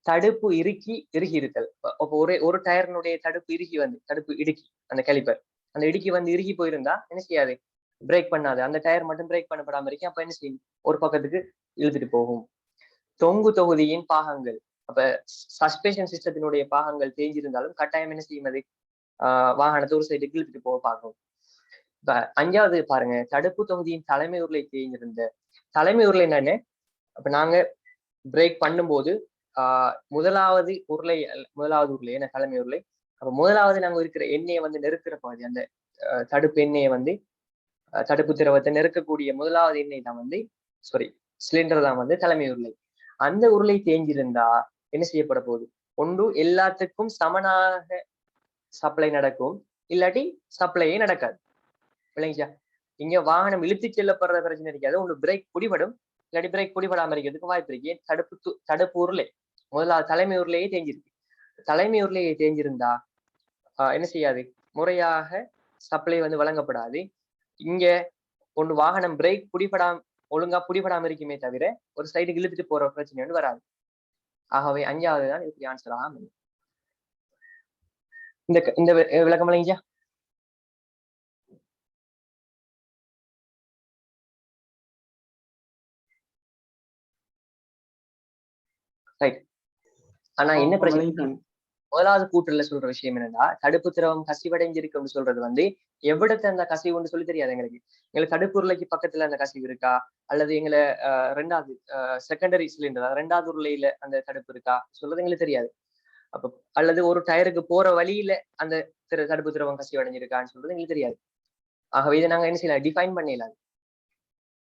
தடுப்பு இறுகி இருத்தல். அப்போ ஒரு டயரினுடைய தடுப்பு இறுகி வந்து தடுப்பு இடுக்கி, அந்த கேலிப்பர் அந்த இடுக்கி வந்து இறுகி போயிருந்தா என்ன செய்யாது? பிரேக் பண்ணாது. அந்த டயர் மட்டும் பிரேக் பண்ணப்படாம இருக்கும். அப்ப என்ன செய்யும்? ஒரு பக்கத்துக்கு இழுத்துட்டு போகும். தொங்கு தொகுதியின் பாகங்கள், அப்ப சஸ்பென்ஷன் சிஸ்டத்தினுடைய பாகங்கள் தேஞ்சிருந்தாலும் கட்டாயம் என்ன செய்யும்? அது வாகனத்தை ஒரு சைடுக்கு இழுத்துட்டு போக பார்க்கும். இப்ப 5வது பாருங்க, தடுப்பு தொகுதியின் தலைமை உருளை தேஞ்சிருந்த. தலைமை உருளை என்னன்னு, அப்ப நாங்க பிரேக் பண்ணும்போது முதலாவது உருளை என்ன தலைமை உருளை. அப்ப முதலாவது நாங்க இருக்கிற எண்ணெயை வந்து நெருக்கிற பகுதி, அந்த தடுப்பு எண்ணெயை வந்து தடுப்பு திரவத்தை நெருக்கக்கூடிய முதலாவது எண்ணெய் தான் வந்து சிலிண்டர் தான் வந்து தலைமை உருளை. அந்த உருளை தேஞ்சிருந்தா என்ன செய்யப்பட போகுது? ஒன்று எல்லாத்துக்கும் சமனாக சப்ளை நடக்கும், இல்லாட்டி சப்ளையே நடக்காது. இல்லைங்களா? இங்க வாகனம் இழுத்து செல்லப்படுற பிரச்சனை இருக்காது. ஒன்று பிரேக் பிடிபடும், இல்லாட்டி பிரேக் பிடிபடாம இருக்கிறதுக்கு வாய்ப்பு இருக்கு. தடுப்பு உருளை முதலாவது தலைமை உருளையே தேஞ்சிருக்கு. தலைமை உருளையை தேஞ்சிருந்தா என்ன செய்யாது? முறையாக சப்ளை வந்து வழங்கப்படாது. இங்க ஒன்று வாகனம் பிரேக் ஒழுங்கா பிடிபடாம இருக்குமே தவிர ஒரு சைடுக்கு இழுத்துட்டு போற பிரச்சனை வந்து வராது. ஆகவே 5வது தான் இதுக்கு ஆன்சராக அமையும். இந்த விளக்கம் இல்லைங்களா? ரைட். ஆனா என்ன பிரச்சனை? முதலாவது கூற்றுல சொல்ற விஷயம் என்னன்னா, தடுப்பு திரவம் கசிவடைஞ்சிருக்குன்னு சொல்றது வந்து எவ்விடத்தை அந்த கசிவுன்னு சொல்லி தெரியாது எங்களுக்கு. எங்களுக்கு தடுப்பு உருளைக்கு பக்கத்துல அந்த கசிவு இருக்கா, அல்லது எங்களை ரெண்டாவது செகண்டரி சிலிண்டர் 2வது உருளையில அந்த தடுப்பு இருக்கா சொல்றது எங்களுக்கு தெரியாது. அப்ப அல்லது ஒரு டயருக்கு போற வழியில அந்த தடுப்பு திரவம் கசிவடைஞ்சிருக்கான்னு சொல்றது எங்களுக்கு தெரியாது. ஆகவே இதை நாங்க என்ன செய்யலாம்? டிஃபைன் பண்ணிடலாம்.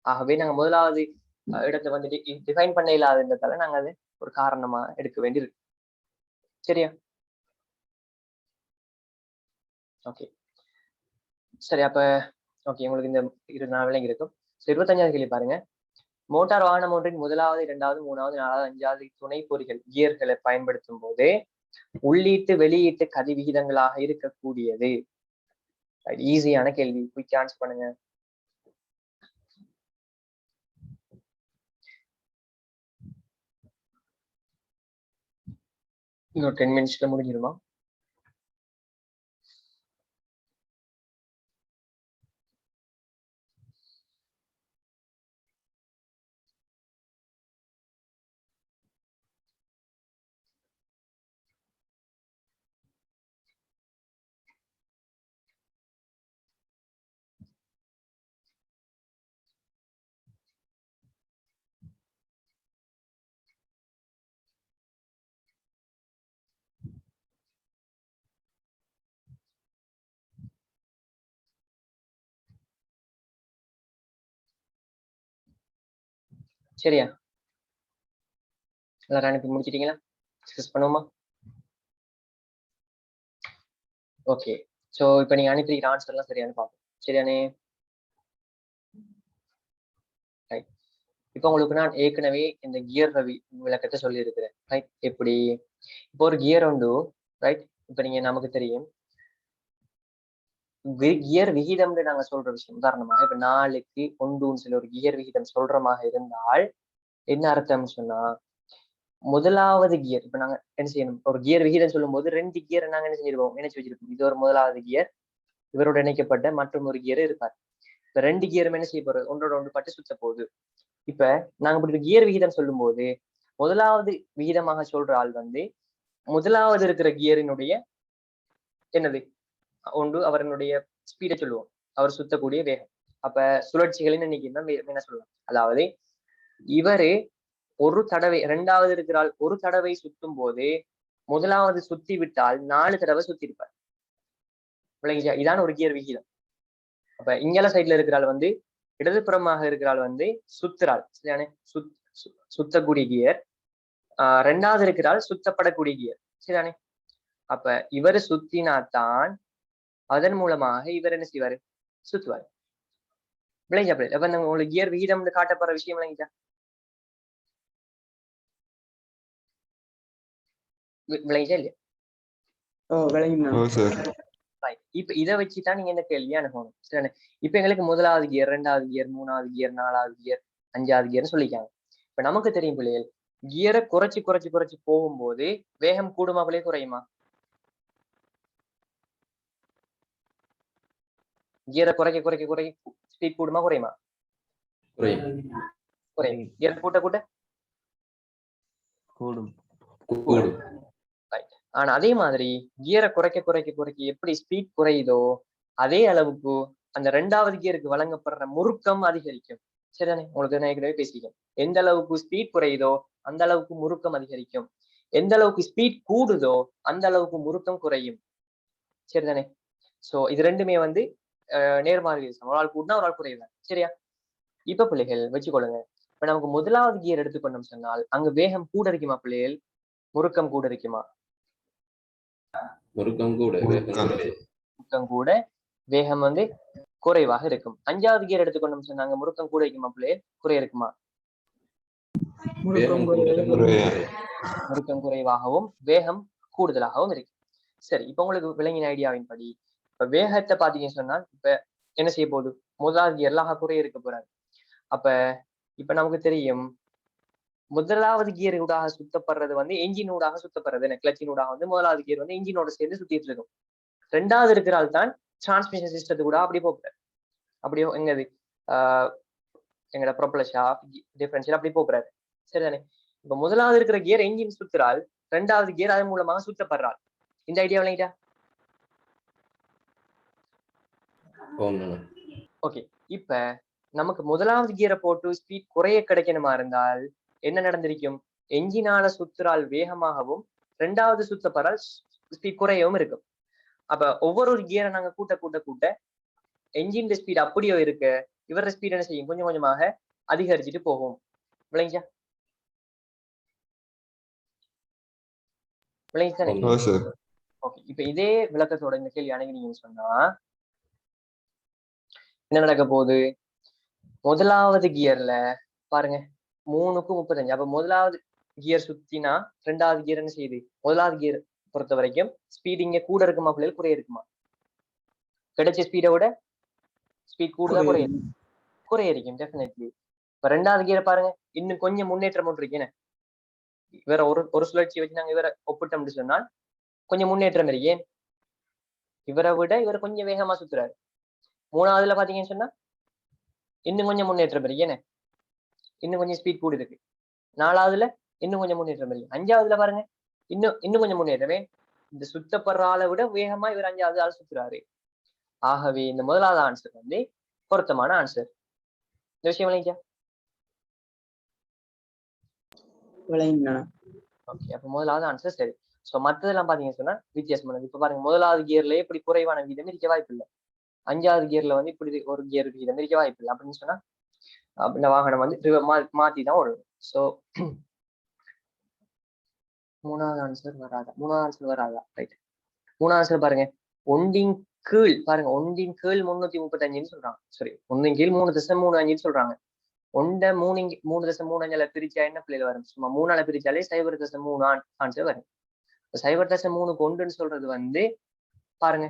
ஆகவே நாங்க முதலாவது இடத்தை வந்து டிஃபைன் பண்ண இல்லாததால நாங்க அதை ஒரு காரணமா எடுக்க வேண்டியிருக்கு. சரியா? ஓகே, சரி. அப்ப ஓகே, உங்களுக்கு இந்த 24 விலங்கி இருக்கும். 25வது கேள்வி பாருங்க. மோட்டார் வாகனம் ஒன்றின் 1வது, 2வது, 3வது, 4வது, 5வது துணை பொறிகள் கியர்களை பயன்படுத்தும் போது உள்ளீட்டு வெளியீட்டு கதி விகிதங்களாக இருக்கக்கூடியது. ஈஸியான கேள்வி, குயிக் ஆன்சர் பண்ணுங்க. இன்னும் 10 மினிட்ஸ்ல முடிஞ்சிருமா? சரியா? எல்லாரும் அனுப்பி முடிச்சிட்டீங்களா? டிஸ்கஸ் பண்ணுவோமா? ஓகே. ஸோ இப்போ நீங்க அனுப்பியிருக்கிற ஆன்சர்லாம் சரியானு பார்ப்போம். சரியானே? ரைட். இப்போ உங்களுக்கு நான் ஏற்கனவே இந்த கியர் விளக்கத்தை சொல்லியிருக்கிறேன். ரைட்? எப்படி இப்போ ஒரு கியர் உண்டு. ரைட்? இப்போ நீங்க நமக்கு தெரியும் கியர் விகிதம்னு நாங்க சொல்ற விஷயம். உதாரணமாக இப்ப 4க்கு 1ன்னு சொல்லி ஒரு கியர் விகிதம் சொல்றமாக இருந்தால் என்ன அர்த்தம்னு சொன்னா முதலாவது கியர் இப்ப நாங்க என்ன செய்யணும், ஒரு கியர் விகிதம் சொல்லும் போது 2 கியர் நாங்க என்ன செஞ்சிருப்போம், இணைச்சு வச்சிருப்போம். இது ஒரு முதலாவது கியர், இவரோட இணைக்கப்பட்ட மற்றும் ஒரு கியர் இருப்பார். இப்ப 2 கியரும் என்ன செய்ய போறது, ஒன்றோட ஒன்று பட்டு சுத்த போகுது. இப்ப நாங்க இப்படி கியர் விகிதம் சொல்லும் போது முதலாவது விகிதமாக சொல்ற ஆள் வந்து முதலாவது இருக்கிற கியரினுடைய என்னது ஒன்று அவருடைய ஸ்பீடை சொல்லுவோம், அவர் சுத்தக்கூடிய வேகம். அப்ப சுழற்சிகளின் எண்ணிக்கை தான் என்ன சொல்லலாம். அதாவது இவரு ஒரு தடவை, இரண்டாவது இருக்கிறாள் ஒரு தடவை சுத்தும் போது முதலாவது சுத்தி விட்டால் 4 தடவை சுத்தி இருப்பார். விளங்கிச்சா? இதான் ஒரு கியர் விகிதம். அப்ப இங்கல சைட்ல இருக்கிறாள் வந்து இடதுபுறமாக இருக்கிறாள் வந்து சுத்துறாள், சரியானே? சுத்தக்கூடிய கியர். ரெண்டாவது இருக்கிறாள் சுத்தப்படக்கூடிய கியர், சரிதானே? அப்ப இவர் சுத்தினாத்தான் அதன் மூலமாக இவர் என்ன செய்வாரு, சுத்துவார். விளங்கிச்சா? அப்ப உங்களுக்கு கியர் விகிதம் காட்டப்படுற விஷயம் விளங்கிச்சா? விளங்கிச்சா இல்லையா? இப்ப இதை வச்சுதான் நீங்க இந்த கேள்வியை அனுப்பணும், சரிதானே? இப்ப எங்களுக்கு முதலாவது கியர், 2வது கியர், 3வது கியர், 4வது கியர், 5வது கியர் சொல்லிக்காங்க. இப்ப நமக்கு தெரியும் பிள்ளைகள், கியரை குறைச்சு குறைச்சு குறைச்சு போகும்போது வேகம் கூடுமா பிள்ளை, குறையுமா? கியரை குறைக்க குறைக்க குறைக்க ஸ்பீட் கூடுமா குறையுமா? குறையும். கியர் கூட்ட கூட்ட கூடும். ஆனா அதே மாதிரி கியரை குறைக்க குறைக்க குறைக்க எப்படி ஸ்பீட் குறையுதோ அதே அளவுக்கு அந்த 2வது கியருக்கு வழங்கப்படுற முறுக்கம் அதிகரிக்கும், சரிதானே? உங்களுக்கு நான் ஏற்கனவே பேசிக்கிறேன். எந்த அளவுக்கு ஸ்பீட் குறையுதோ அந்த அளவுக்கு முறுக்கம் அதிகரிக்கும், எந்த அளவுக்கு ஸ்பீட் கூடுதோ அந்த அளவுக்கு முறுக்கம் குறையும், சரிதானே? சோ இது ரெண்டுமே வந்து நேர்மாறி விஷயம். ஒரு ஆள் கூடனா ஒரு ஆள் குறையுதான், சரியா? இப்ப பிள்ளைகள் வச்சுக்கொள்ளுங்க, இப்ப நமக்கு முதலாவது கியர் எடுத்துக்கொண்டோம் சொன்னால் அங்க வேகம் கூட இருக்குமா பிள்ளைகள், முறுக்கம் கூட இருக்குமா? முறுக்கம் கூட வேகம் வந்து குறைவாக இருக்கும். 5வது கியர் எடுத்துக்கொண்டோம் சொன்னாங்க, முறுக்கம் கூட இருக்குமா பிள்ளைகள், குறைய இருக்குமா? முறுக்கம் குறைவாகவும் வேகம் கூடுதலாகவும் இருக்கு. சரி, இப்ப உங்களுக்கு விளங்கின ஐடியாவின் படி இப்ப வேகத்தை பாத்தீங்கன்னு சொன்னால் இப்ப என்ன செய்ய போகுது, முதலாவது கியர்ல குறைய இருக்க போறாரு. அப்ப இப்ப நமக்கு தெரியும் முதலாவது கியர் ஊடாக சுத்தப்படுறது வந்து என்ஜின் ஊடாக சுத்தப்படுறது, கிளச்சின் ஊடாக வந்து முதலாவது கியர் வந்து என்ஜினோட சேர்ந்து சுத்திட்டு இருக்கும். 2வது இருக்கிறாள் தான் டிரான்ஸ்மிஷன் சிஸ்டத்து கூட அப்படி போகிறார், அப்படியோ எங்கது எங்களோட ப்ரொப்பலர் ஷாஃப்ட் டிஃபரன்ஷியல் அப்படி போகிறாரு, சரிதானே? இப்ப முதலாவது இருக்கிற கியர் என்ஜின் சுத்துறாள், 2வது கியர் அதன் மூலமாக சுத்தப்படுறாள். இந்த ஐடியா விளங்கிட்டா? ஓகே. இப்ப நமக்கு முதலாவது கியரை போட்டு ஸ்பீட் குறைய கிடைக்கணுமா இருந்தால் என்ன நடந்திருக்கும், என்ஜினால சுத்துறால் வேகமாகவும் 2வது சுத்தப்படால் ஸ்பீட் குறையவும் இருக்கும். அப்ப ஒவ்வொரு கியரை நாங்க கூட்ட கூட்ட கூட்ட என்ஜின் ஸ்பீட் அப்படியோ இருக்க இவர ஸ்பீட் என்ன செய்யும், கொஞ்சம் கொஞ்சமாக அதிகரிச்சுட்டு போகும். விளங்கிச்சா? விளங்கிச்சா? ஓகே. இப்ப இதே விளக்கத்தோட இந்த கேள்வி அணுகினீங்கன்னு சொன்னா என்ன நடக்க போகுது, முதலாவது கியர்ல பாருங்க 3க்கு 35. அப்ப முதலாவது கியர் சுத்தினா 2வது கியர் என்ன செய்யுது, முதலாவது கியர் பொறுத்த வரைக்கும் ஸ்பீட் இங்க கூட இருக்குமா பிள்ளைகள், குறைய இருக்குமா? கிடைச்ச ஸ்பீடை விட ஸ்பீட் கூடுதா குறைய? குறைய இருக்கும், டெஃபினெட்லி. இப்ப 2வது கியரை பாருங்க, இன்னும் கொஞ்சம் முன்னேற்றம் ஒன்று இருக்கேன். வேற ஒரு சுழற்சி வச்சு நாங்க இவரை ஒப்பிட்டோம்னு சொன்னால் கொஞ்சம் முன்னேற்றம் இருக்கு. ஏன், இவரை விட இவர் கொஞ்சம் வேகமா சுத்துறாரு. 3வதுல பாத்தீங்கன்னு சொன்னா இன்னும் கொஞ்சம் முன்னேற்றம் இருக்கு, ஏன்னா இன்னும் கொஞ்சம் ஸ்பீட் கூடு இருக்கு. 4வதுல இன்னும் கொஞ்சம் முன்னேற்றம் இருக்கு. 5வதுல பாருங்க இன்னும் கொஞ்சம் முன்னேற்றமே, இந்த சுத்தப்படுற ஆளை விட வேகமா இவர் 5வது ஆள் சுத்துறாரு. ஆகவே இந்த முதலாவது ஆன்சர் வந்து பொருத்தமான ஆன்சர். இந்த விஷயம் விளங்கிச்சா? ஓகே. அப்ப முதலாவது ஆன்சர் சரி. சோ மத்ததெல்லாம் பாத்தீங்கன்னு சொன்னா வித்தியாசமானது. இப்ப பாருங்க, முதலாவது கியர்ல இப்படி குறைவான விகிதம் இருக்க வாய்ப்பு இல்லை, 5வது கியர்ல வந்து இப்படி ஒரு கியர் விகிதம் இருக்க வாய்ப்பு இல்லை. அப்படின்னு சொன்னா இந்த வாகனம் வந்து மாத்தி தான் ஓடும். ஸோ மூணாவது ஆன்சர் வராதா ரைட். மூணாவது ஆன்சர் பாருங்க, ஒன்றின் கீழ் பாருங்க, ஒன்றின் கீழ் 335 சொல்றாங்க. சரி, ஒன்றின் கீழ் 3.35 சொல்றாங்க. 3.35 பிரிச்சா என்ன பிள்ளைகள் வரும்? சும்மா 3ஆல பிரிச்சாலே 0.3 ஆன்சர் வரும். 0.3 ஒன்றுன்னு சொல்றது வந்து பாருங்க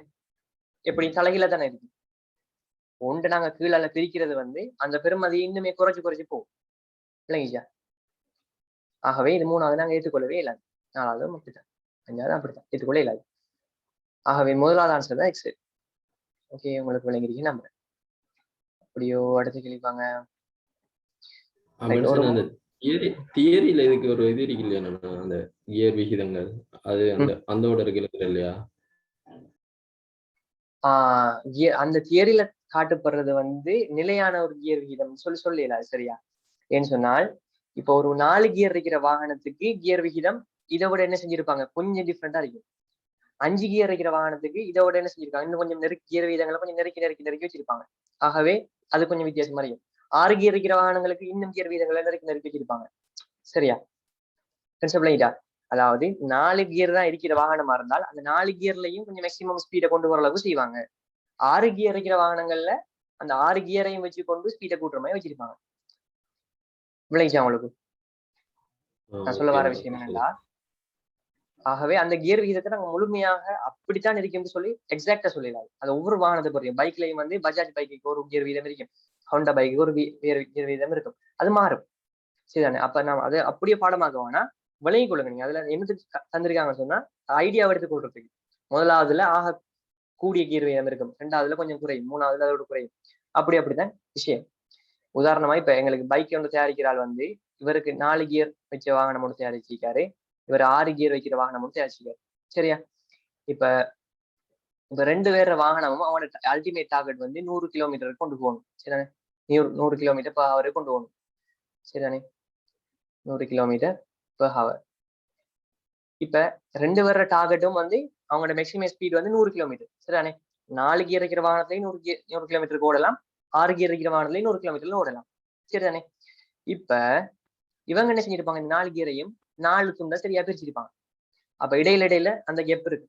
எப்படி தலைகீழ தானே இருக்கு. ஒன்று நாங்க கீழால பிரிக்கிறது வந்து அந்த பெருமதி இன்னுமே குறைச்சு போகும் இல்லைங்கய்யா. ஆகவே இது 3ஆவது நாங்க ஏற்றுக்கொள்ளவே இல்லாது. 4ஆவது அப்படித்தான், 5ஆவது அப்படித்தான், ஏற்றுக்கொள்ள இல்லாது. ஆகவே முதலாவது ஆன்சர் தான் எக்ஸ். ஓகே, உங்களுக்கு விளங்கிருக்கு நம்புறேன். அப்படியோ அடுத்து கேள்விப்பாங்க. தியரியில இதுக்கு ஒரு இது இருக்கு இல்லையா, அந்த கியர் விகிதங்கள் அது அந்த இருக்கு இல்லையா? அந்த தியரியில காட்டப்படுறது வந்து நிலையான ஒரு கியர் விகிதம் சொல்லல. சரியா? ஏன்னு சொன்னால் இப்போ ஒரு 4 கியர் இருக்கிற வாகனத்துக்கு கியர் விகிதம் இதை விட என்ன செஞ்சிருப்பாங்க, கொஞ்சம் டிஃப்ரெண்டா இருக்கும். 5 கியர் இருக்கிற வாகனத்துக்கு இதை விட என்ன செஞ்சிருக்காங்க, இன்னும் கொஞ்சம் கியர் விகிதங்களை கொஞ்சம் நெருக்கி வச்சிருப்பாங்க. ஆகவே அது கொஞ்சம் வித்தியாசமா இருக்கும். 6 கியர் இருக்கிற வாகனங்களுக்கு இன்னும் கியர் விகிதங்களை நெருக்கி வச்சிருப்பாங்க. சரியா? அதாவது 4 கியர் தான் இருக்கிற வாகனமா இருந்தால் அந்த 4 கியர்லையும் கொஞ்சம் மேக்சிமம் ஸ்பீடை கொண்டு வர அளவுக்கு செய்வாங்க. 6 கியர் இருக்கிற வாகனங்கள்ல அந்த 6 கியரையும் வச்சு கொண்டு ஸ்பீடை கூட்டுற மாதிரி வச்சிருப்பாங்க. விளைச்சா உங்களுக்கு நான் சொல்ல வர விஷயம் என்னன்னா, ஆகவே அந்த கியர் விகிதத்தை நாங்க முழுமையாக அப்படித்தான் இருக்குன்னு சொல்லி எக்ஸாக்டா சொல்லலாது. அது ஒவ்வொரு வாகனத்தை பொறுத்து. பைக்லையும் வந்து பஜாஜ் பைக்கு ஒரு கியர் வீதம் இருக்கும், ஹோண்டா பைக்கு ஒரு கியர் வீதம் இருக்கும், அது மாறும். சரிதானே? அப்ப நம்ம அதை அப்படியே பாடமாக்க வேணா, விலகி கொள்ளுங்க. நீங்க அதுல என்னத்துக்கு தந்திருக்காங்கன்னு சொன்னா ஐடியாவை எடுத்துக் கொள்றதுக்கு. முதலாவதுல ஆக கூடிய கியர் வீதம் இருக்கும், 2ஆவதுல கொஞ்சம் குறையும், 3ஆவதுல அதோட குறையும். அப்படித்தான் விஷயம். உதாரணமா இப்ப எங்களுக்கு பைக் ஒன்று தயாரிக்கிறாள் வந்து இவருக்கு 4 கியர் வச்ச வாகனம் ஒன்று தயாரிச்சிருக்காரு, இவர் 6 கியர் வைக்கிற வாகனம் ஒன்று தயாரிச்சிருக்காரு. சரியா? இப்ப 2 பேர வாகனமும் அவனோட அல்டிமேட் டார்கெட் வந்து 100 கிலோமீட்டருக்கு கொண்டு போகணும். சரிதானே? 100 கிலோமீட்டர் per hour கொண்டு போகணும். சரிதானே? 100 கிலோமீட்டர் per hour. இப்ப 2 பேர டார்கெட்டும் வந்து அவங்களோட மேக்ஸிமம் ஸ்பீட் வந்து 100 கிலோமீட்டர். சரிதானே? 4 கியர் வைக்கிற வாகனத்தையும் 100 கிலோமீட்டருக்கு ஓடலாம், 6 கியர் வைக்கிற வாகனத்திலையும் 100 கிலோமீட்டர்ல ஓடலாம். சரிதானே? இப்ப இவங்க என்ன செஞ்சிருப்பாங்க, இந்த 4 கியரையும் 4 துண்டா சரியா பிரிச்சிருப்பாங்க. அப்ப இடையில அந்த கேப் இருக்கு,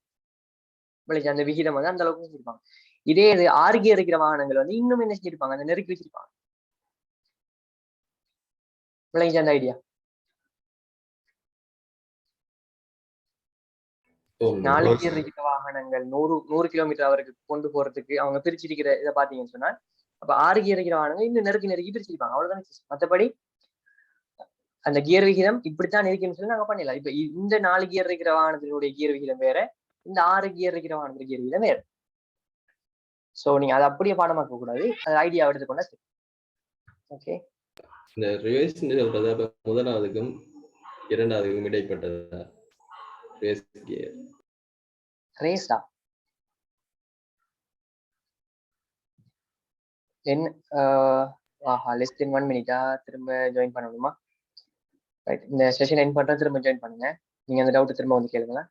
அந்த விகிதம் வந்து அந்த அளவுக்கு செஞ்சிருப்பாங்க. இதே இது 6 கியர் இருக்கிற வாகனங்கள் வந்து இன்னும் என்ன செஞ்சிருப்பாங்க, அந்த நெருக்கி வச்சிருப்பாங்க. விளங்கிச்சா அந்த ஐடியா? 4 கியர் இருக்கிற வாகனங்கள் 100 கிலோமீட்டர் அவருக்கு கொண்டு போறதுக்கு அவங்க பிரிச்சிருக்கிற இதை பாத்தீங்கன்னு சொன்னா, அப்ப 6 கியர் இருக்கிற வாகனங்கள் இன்னும் நெருக்கி பிரிச்சிருப்பாங்க. அவ்வளவுதான். மற்றபடி அந்த கியர் விகிதம் இப்படித்தான் இருக்குன்னு சொல்லி நாங்க பண்ணிடலாம். இப்ப இந்த 4 கியர் இருக்கிற வாகனத்தினுடைய கியர் விகிதம் வேற, இந்த 6 கியர் இருக்கிற வாகனத்துடைய கியர் விகிதம் வேற. சோ நீங்க அதை அப்படியே பாடமாக்க கூடாது, அது ஐடியா எடுத்துக்கொண்டா சரி. ஓகே, இந்த ரிவர்ஸ் முதலாவதுக்கும் 2ஆவதுக்கும் இடைப்பட்டதா ரேஸ் கியர்? ரேஸா? லெஸ் தென் 1 மினிட்டா திரும்ப ஜாயின் பண்ணணுமா? ரைட், இந்த செஷன் எண்ட் பண்றேன், திரும்ப ஜாயின் பண்ணுங்க. நீங்க அந்த டவுட் திரும்ப வந்து கேளுங்களேன்.